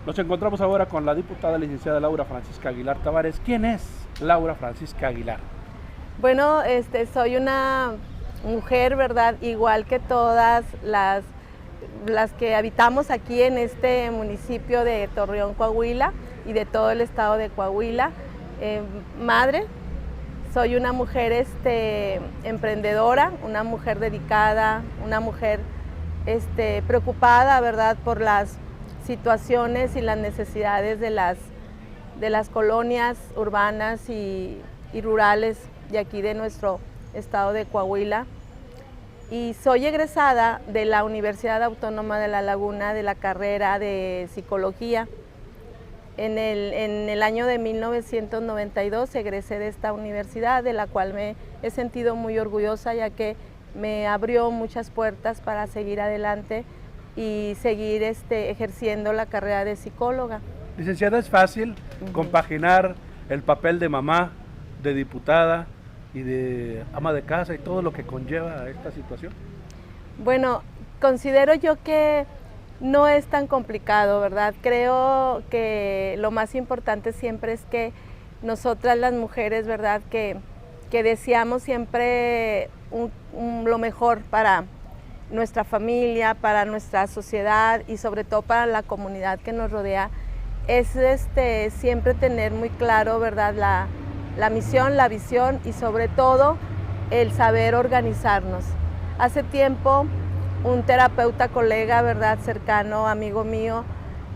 Nos encontramos ahora con la diputada licenciada Laura Francisca Aguilar Tavares. ¿Quién es Laura Francisca Aguilar? Bueno, soy una mujer, ¿verdad? Igual que todas las que habitamos aquí en este municipio de Torreón, Coahuila, y de todo el estado de Coahuila. Madre, soy una mujer emprendedora, una mujer dedicada, una mujer preocupada, ¿verdad?, por las situaciones y las necesidades de las colonias urbanas y rurales de aquí de nuestro estado de Coahuila. Y soy egresada de la Universidad Autónoma de La Laguna de la carrera de Psicología. En el año de 1992 egresé de esta universidad, de la cual me he sentido muy orgullosa, ya que me abrió muchas puertas para seguir adelante y seguir ejerciendo la carrera de psicóloga. Licenciada, ¿es fácil compaginar el papel de mamá, de diputada y de ama de casa y todo lo que conlleva esta situación? Bueno, considero yo que no es tan complicado, ¿verdad? Creo que lo más importante siempre es que nosotras las mujeres, ¿verdad?, que deseamos siempre lo mejor para nuestra familia, para nuestra sociedad y sobre todo para la comunidad que nos rodea, es siempre tener muy claro, ¿verdad?, la misión, la visión y sobre todo el saber organizarnos. Hace tiempo un terapeuta colega, ¿verdad?, cercano, amigo mío,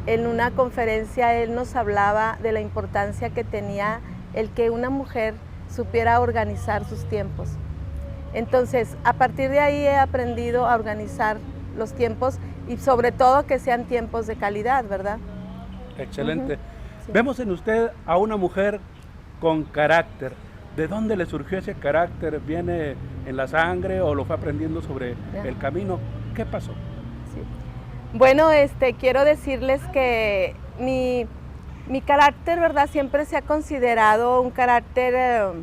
en una conferencia él nos hablaba de la importancia que tenía el que una mujer supiera organizar sus tiempos. Entonces, a partir de ahí he aprendido a organizar los tiempos y sobre todo que sean tiempos de calidad, ¿verdad? Excelente. Sí. Vemos en usted a una mujer con carácter. ¿De dónde le surgió ese carácter? ¿Viene en la sangre o lo fue aprendiendo sobre el camino? ¿Qué pasó? Sí. Bueno, quiero decirles que mi carácter, ¿verdad?, siempre se ha considerado un carácter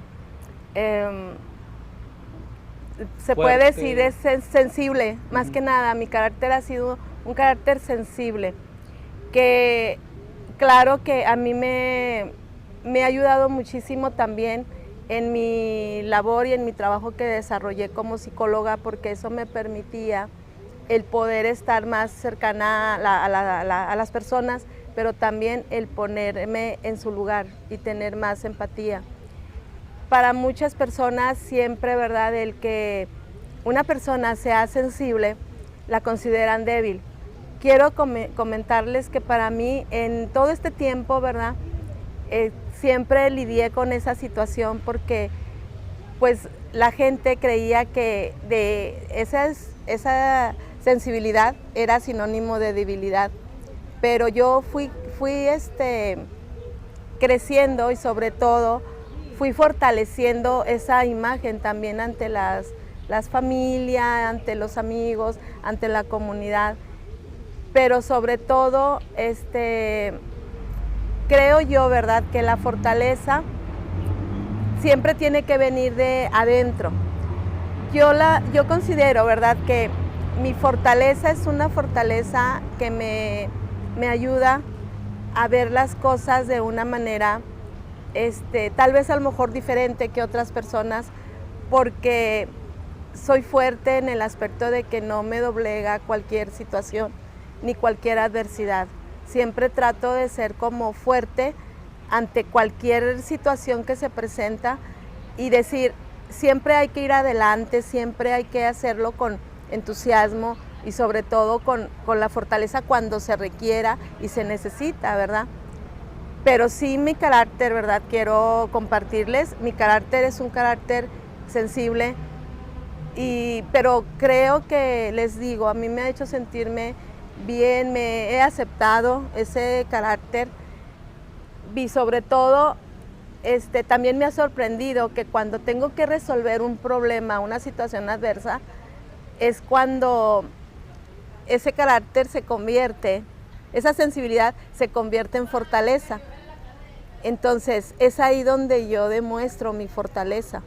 se puede decir es sensible, más que nada. Mi carácter ha sido un carácter sensible, que claro que a mí me ha ayudado muchísimo también en mi labor y en mi trabajo que desarrollé como psicóloga, porque eso me permitía el poder estar más cercana a las personas, pero también el ponerme en su lugar y tener más empatía. Para muchas personas siempre, ¿verdad?, el que una persona sea sensible, la consideran débil. Quiero comentarles que para mí, en todo este tiempo, ¿verdad?, siempre lidié con esa situación porque pues la gente creía que de esa sensibilidad era sinónimo de debilidad. Pero yo fui creciendo y sobre todo fui fortaleciendo esa imagen también ante las familias, ante los amigos, ante la comunidad. Pero sobre todo, creo yo, ¿verdad?, que la fortaleza siempre tiene que venir de adentro. Yo considero, ¿verdad?, que mi fortaleza es una fortaleza que me ayuda a ver las cosas de una manera tal vez a lo mejor diferente que otras personas, porque soy fuerte en el aspecto de que no me doblega cualquier situación ni cualquier adversidad. Siempre trato de ser como fuerte ante cualquier situación que se presenta y decir, siempre hay que ir adelante, siempre hay que hacerlo con entusiasmo y sobre todo con la fortaleza cuando se requiera y se necesita, ¿verdad? Pero sí, mi carácter, ¿verdad?, quiero compartirles, mi carácter es un carácter sensible, pero creo que, les digo, a mí me ha hecho sentirme bien, me he aceptado ese carácter y sobre todo también me ha sorprendido que cuando tengo que resolver un problema, una situación adversa, es cuando ese carácter se convierte, esa sensibilidad se convierte en fortaleza. Entonces, es ahí donde yo demuestro mi fortaleza.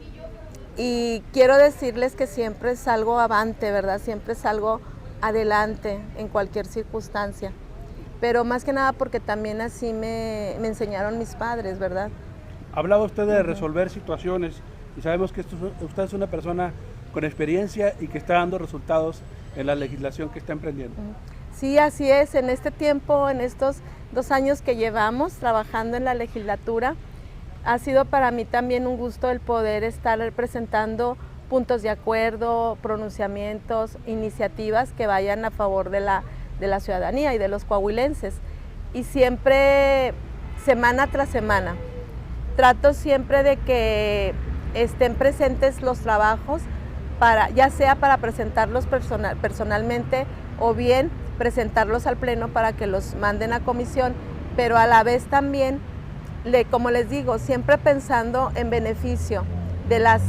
Y quiero decirles que siempre salgo avante, ¿verdad? Siempre salgo adelante en cualquier circunstancia. pero más que nada porque también así me enseñaron mis padres, ¿verdad? Hablaba usted de resolver situaciones y sabemos que usted es una persona con experiencia y que está dando resultados en la legislación que está emprendiendo. Sí, así es. En este tiempo, en estos 2 años que llevamos trabajando en la legislatura, ha sido para mí también un gusto el poder estar presentando puntos de acuerdo, pronunciamientos, iniciativas que vayan a favor de la ciudadanía y de los coahuilenses. Y siempre, semana tras semana, trato siempre de que estén presentes los trabajos, ya sea para presentarlos personalmente o bien presentarlos al pleno para que los manden a comisión, pero a la vez también, como les digo, siempre pensando en beneficio de las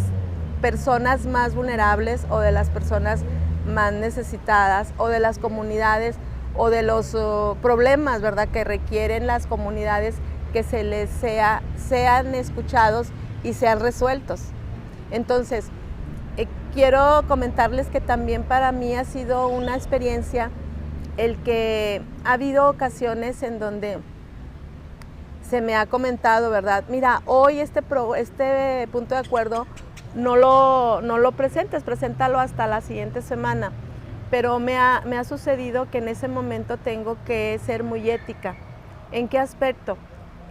personas más vulnerables o de las personas más necesitadas o de las comunidades o de los problemas, ¿verdad?, que requieren las comunidades que se les sean escuchados y sean resueltos. Entonces, quiero comentarles que también para mí ha sido una experiencia el que ha habido ocasiones en donde se me ha comentado, ¿verdad? Mira, hoy este punto de acuerdo no lo presentes, preséntalo hasta la siguiente semana. Pero me ha sucedido que en ese momento tengo que ser muy ética. ¿En qué aspecto?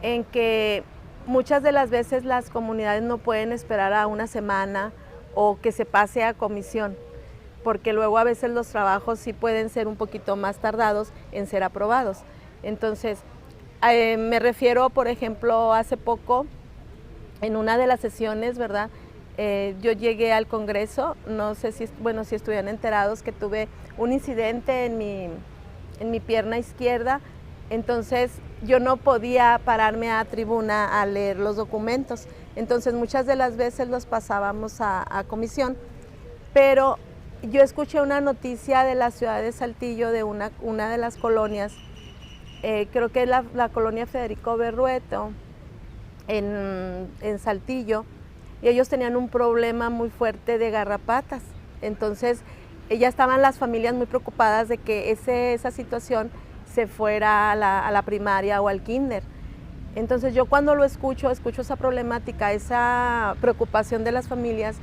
En que muchas de las veces las comunidades no pueden esperar a una semana o que se pase a comisión, porque luego a veces los trabajos sí pueden ser un poquito más tardados en ser aprobados. Entonces, me refiero, por ejemplo, hace poco, en una de las sesiones, ¿verdad?, yo llegué al Congreso, no sé si estuvieran enterados que tuve un incidente en mi pierna izquierda, entonces yo no podía pararme a tribuna a leer los documentos, entonces muchas de las veces los pasábamos a comisión, pero yo escuché una noticia de la ciudad de Saltillo, de una de las colonias, creo que es la colonia Federico Berrueto, en Saltillo, y ellos tenían un problema muy fuerte de garrapatas. Entonces, ya estaban las familias muy preocupadas de que esa situación se fuera a la primaria o al kinder. Entonces, yo cuando lo escucho esa problemática, esa preocupación de las familias,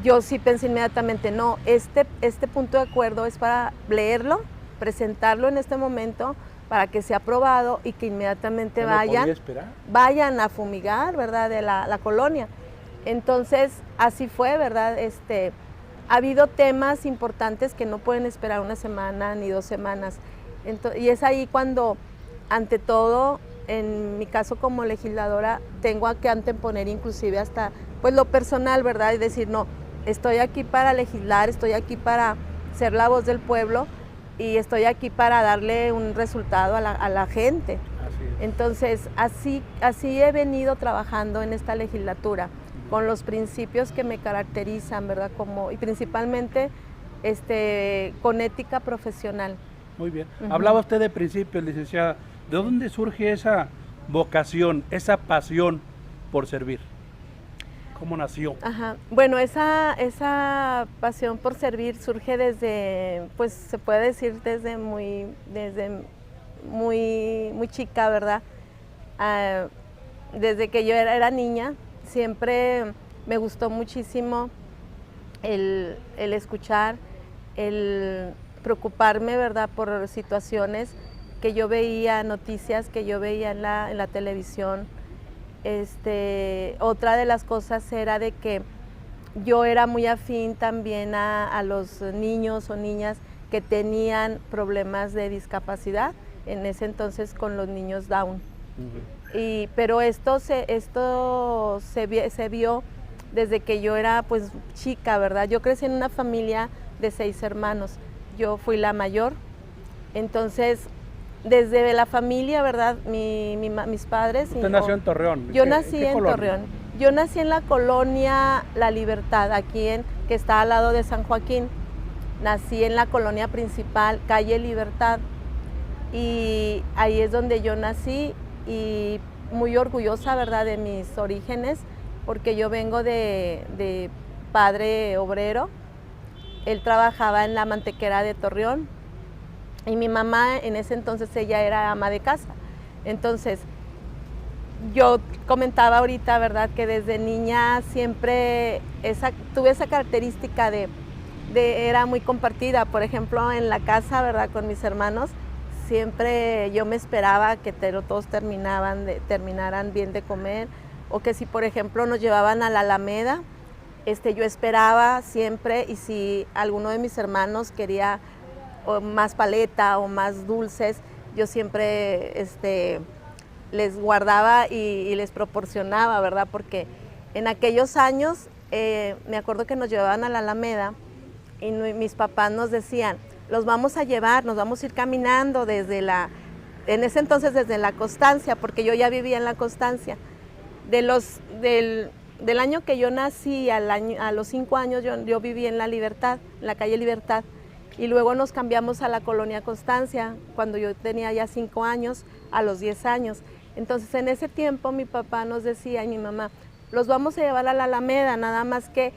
yo sí pensé inmediatamente, no, este punto de acuerdo es para leerlo, presentarlo en este momento, para que sea aprobado y que inmediatamente vayan a fumigar, ¿verdad?, de la colonia. Entonces, así fue, ¿verdad? Ha habido temas importantes que no pueden esperar una semana ni 2 semanas. Y es ahí cuando, ante todo, en mi caso como legisladora, tengo que anteponer inclusive hasta pues lo personal, ¿verdad? Y decir, no, estoy aquí para legislar, estoy aquí para ser la voz del pueblo y estoy aquí para darle un resultado a la gente. Así es. Entonces, así he venido trabajando en esta legislatura, con los principios que me caracterizan, ¿verdad? Y principalmente con ética profesional. Muy bien. Hablaba usted de principios, licenciada. ¿De dónde surge esa vocación, esa pasión por servir? ¿Cómo nació? Bueno, esa pasión por servir surge desde, pues se puede decir desde muy chica, ¿verdad? Desde que yo era niña, siempre me gustó muchísimo el escuchar, el preocuparme, ¿verdad?, por situaciones que yo veía, noticias que yo veía en la televisión. Otra de las cosas era de que yo era muy afín también a los niños o niñas que tenían problemas de discapacidad, en ese entonces con los niños Down. Pero esto se vio desde que yo era pues chica, ¿verdad? Yo crecí en una familia de 6 hermanos, yo fui la mayor, entonces desde la familia, ¿verdad? Mis padres... ¿Usted nació en Torreón? Yo nací en Torreón. Yo nací en la colonia La Libertad, que está al lado de San Joaquín. Nací en la colonia principal, calle Libertad, y ahí es donde yo nací, y muy orgullosa, ¿verdad?, de mis orígenes, porque yo vengo de padre obrero. Él trabajaba en la mantequera de Torreón, Y mi mamá en ese entonces ella era ama de casa. Entonces yo comentaba ahorita, ¿verdad?, que desde niña siempre tuve esa característica era muy compartida. Por ejemplo, en la casa, ¿verdad?, con mis hermanos, siempre yo me esperaba que todos terminaran bien de comer, o que si, por ejemplo, nos llevaban a la Alameda, yo esperaba siempre, y si alguno de mis hermanos quería o más paleta o más dulces, yo siempre les guardaba y les proporcionaba, ¿verdad? Porque en aquellos años me acuerdo que nos llevaban a la Alameda y mis papás nos decían, los vamos a llevar, nos vamos a ir caminando en ese entonces desde la Constancia, porque yo ya vivía en la Constancia. Del año que yo nací a los 5 años yo viví en la Libertad, en la calle Libertad, y luego nos cambiamos a la colonia Constancia cuando yo tenía ya 5 años, a los 10 años. Entonces en ese tiempo mi papá nos decía y mi mamá, los vamos a llevar a la Alameda, nada más que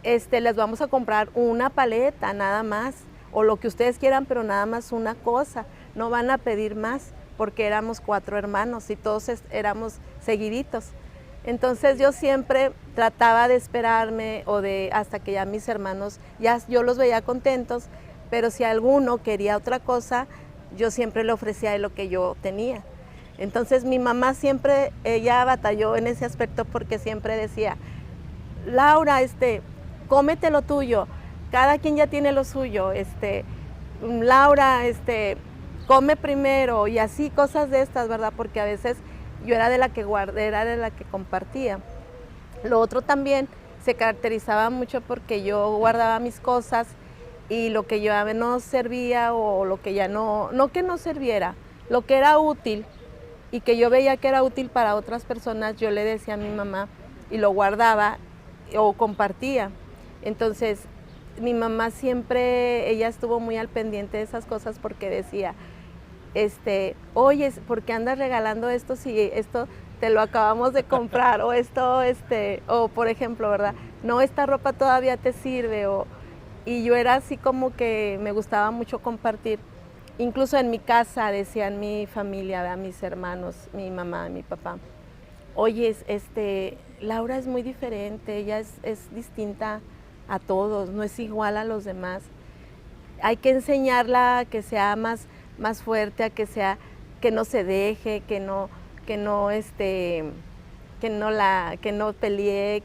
les vamos a comprar una paleta, nada más, o lo que ustedes quieran, pero nada más una cosa, no van a pedir más, porque éramos 4 hermanos y todos éramos seguiditos. Entonces yo siempre trataba de esperarme hasta que ya mis hermanos, yo los veía contentos, pero si alguno quería otra cosa, yo siempre le ofrecía de lo que yo tenía. Entonces mi mamá siempre, ella batalló en ese aspecto porque siempre decía, Laura, cómete lo tuyo, cada quien ya tiene lo suyo, Laura, come primero, y así cosas de estas, ¿verdad? Porque a veces yo era de la que era de la que compartía. Lo otro también se caracterizaba mucho porque yo guardaba mis cosas y lo que ya no servía o lo que ya no que no serviera, lo que era útil y que yo veía que era útil para otras personas, yo le decía a mi mamá y lo guardaba o compartía. Entonces mi mamá siempre, ella estuvo muy al pendiente de esas cosas porque decía, oye, ¿por qué andas regalando esto si esto te lo acabamos de comprar? O o por ejemplo, ¿verdad? No, esta ropa todavía te sirve, y yo era así como que me gustaba mucho compartir. Incluso en mi casa decían mi familia, ¿verdad?, mis hermanos, mi mamá, mi papá, oye, Laura es muy diferente, ella es distinta a todos, no es igual a los demás. Hay que enseñarla a que sea más fuerte, a que no se deje, que no pelee,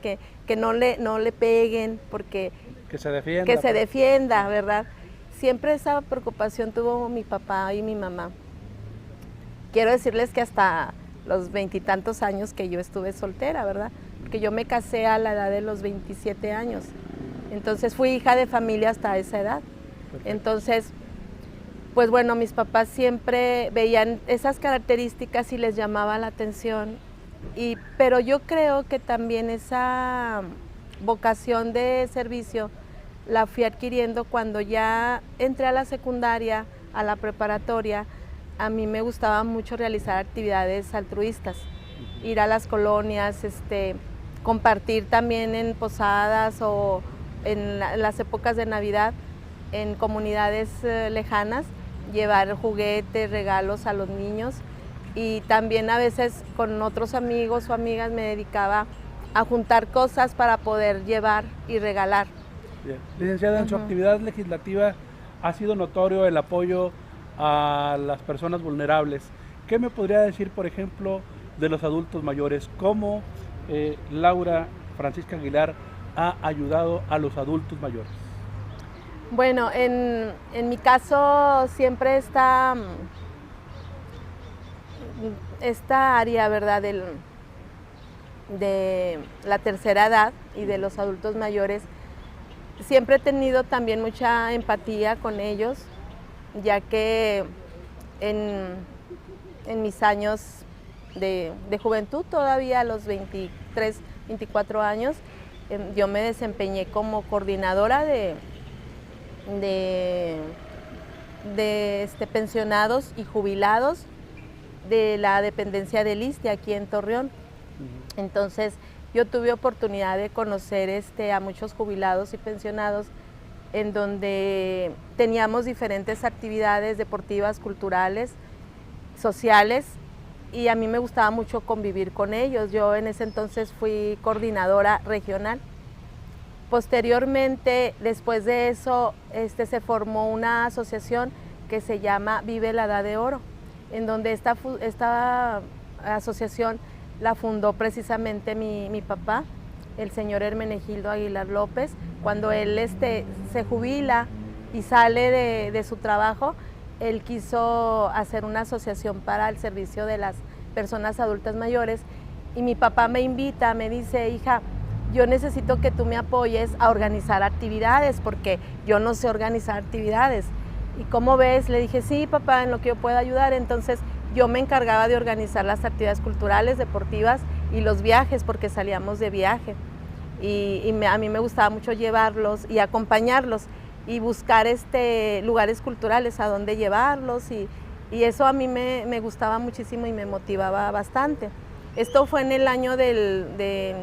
que no le peguen, porque que se defienda. Que se defienda, ¿verdad? Siempre esa preocupación tuvo mi papá y mi mamá. Quiero decirles que hasta los 20 y tantos años que yo estuve soltera, ¿verdad? Porque yo me casé a la edad de los 27 años. Entonces fui hija de familia hasta esa edad. Perfecto. Entonces, pues bueno, mis papás siempre veían esas características y les llamaba la atención. Pero yo creo que también esa vocación de servicio la fui adquiriendo cuando ya entré a la secundaria, a la preparatoria. A mí me gustaba mucho realizar actividades altruistas, ir a las colonias, compartir también en posadas o en las épocas de Navidad en comunidades lejanas, llevar juguetes, regalos a los niños, y también a veces con otros amigos o amigas me dedicaba a juntar cosas para poder llevar y regalar. Bien. Licenciada, en su actividad legislativa ha sido notorio el apoyo a las personas vulnerables. ¿Qué me podría decir, por ejemplo, de los adultos mayores? ¿Cómo Laura Francisca Aguilar ha ayudado a los adultos mayores? Bueno, en mi caso siempre esta área, ¿verdad?, de la tercera edad y de los adultos mayores, siempre he tenido también mucha empatía con ellos, ya que en mis años de juventud, todavía a los 23, 24 años, yo me desempeñé como coordinadora de pensionados y jubilados de la dependencia del ISSSTE aquí en Torreón. Entonces yo tuve oportunidad de conocer a muchos jubilados y pensionados en donde teníamos diferentes actividades deportivas, culturales, sociales, y a mí me gustaba mucho convivir con ellos. Yo en ese entonces fui coordinadora regional. Posteriormente, después de eso, se formó una asociación que se llama Vive la Edad de Oro, en donde esta asociación la fundó precisamente mi papá, el señor Hermenegildo Aguilar López. Cuando él se jubila y sale de su trabajo, él quiso hacer una asociación para el servicio de las personas adultas mayores, y mi papá me invita, me dice: hija, yo necesito que tú me apoyes a organizar actividades, porque yo no sé organizar actividades. ¿Y cómo ves? Le dije: sí, papá, en lo que yo pueda ayudar. Entonces yo me encargaba de organizar las actividades culturales, deportivas y los viajes, porque salíamos de viaje. A mí me gustaba mucho llevarlos y acompañarlos y buscar lugares culturales a donde llevarlos, y eso a mí me gustaba muchísimo y me motivaba bastante. Esto fue en el año de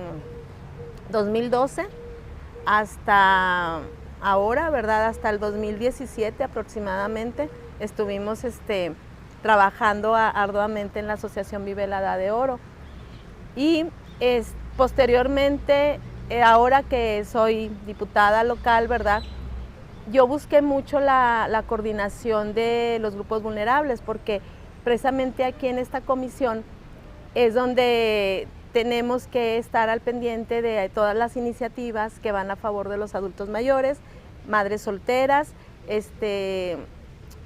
2012 hasta ahora, ¿verdad? Hasta el 2017 aproximadamente estuvimos trabajando arduamente en la Asociación Vive la Edad de Oro. Y posteriormente, ahora que soy diputada local, ¿verdad?, yo busqué mucho la coordinación de los grupos vulnerables, porque precisamente aquí en esta comisión es donde tenemos que estar al pendiente de todas las iniciativas que van a favor de los adultos mayores, madres solteras,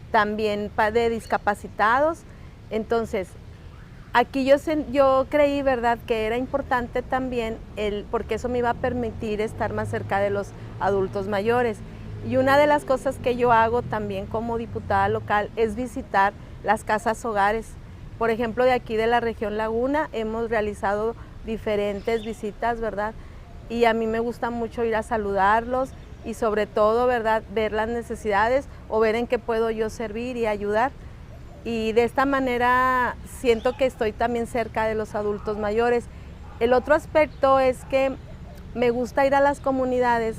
también de discapacitados. Entonces, aquí yo creí, ¿verdad?, que era importante también, porque eso me iba a permitir estar más cerca de los adultos mayores. Y una de las cosas que yo hago también como diputada local es visitar las casas hogares. Por ejemplo, de aquí de la región Laguna hemos realizado diferentes visitas, ¿verdad? Y a mí me gusta mucho ir a saludarlos y sobre todo, ¿verdad?, ver las necesidades o ver en qué puedo yo servir y ayudar. Y de esta manera siento que estoy también cerca de los adultos mayores. El otro aspecto es que me gusta ir a las comunidades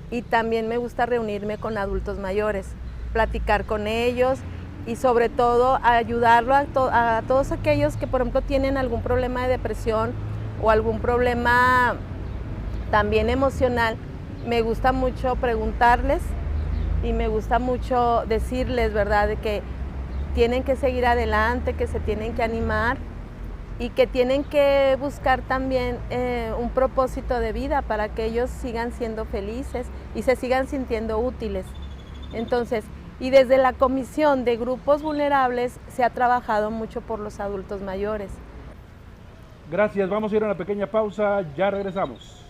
y también me gusta reunirme con adultos mayores, platicar con ellos y sobre todo ayudarlo a todos aquellos que, por ejemplo, tienen algún problema de depresión o algún problema también emocional. Me gusta mucho preguntarles y me gusta mucho decirles, ¿verdad?, de que tienen que seguir adelante, que se tienen que animar y que tienen que buscar también un propósito de vida para que ellos sigan siendo felices y se sigan sintiendo útiles. Entonces, y desde la Comisión de Grupos Vulnerables se ha trabajado mucho por los adultos mayores. Gracias, vamos a ir a una pequeña pausa, ya regresamos.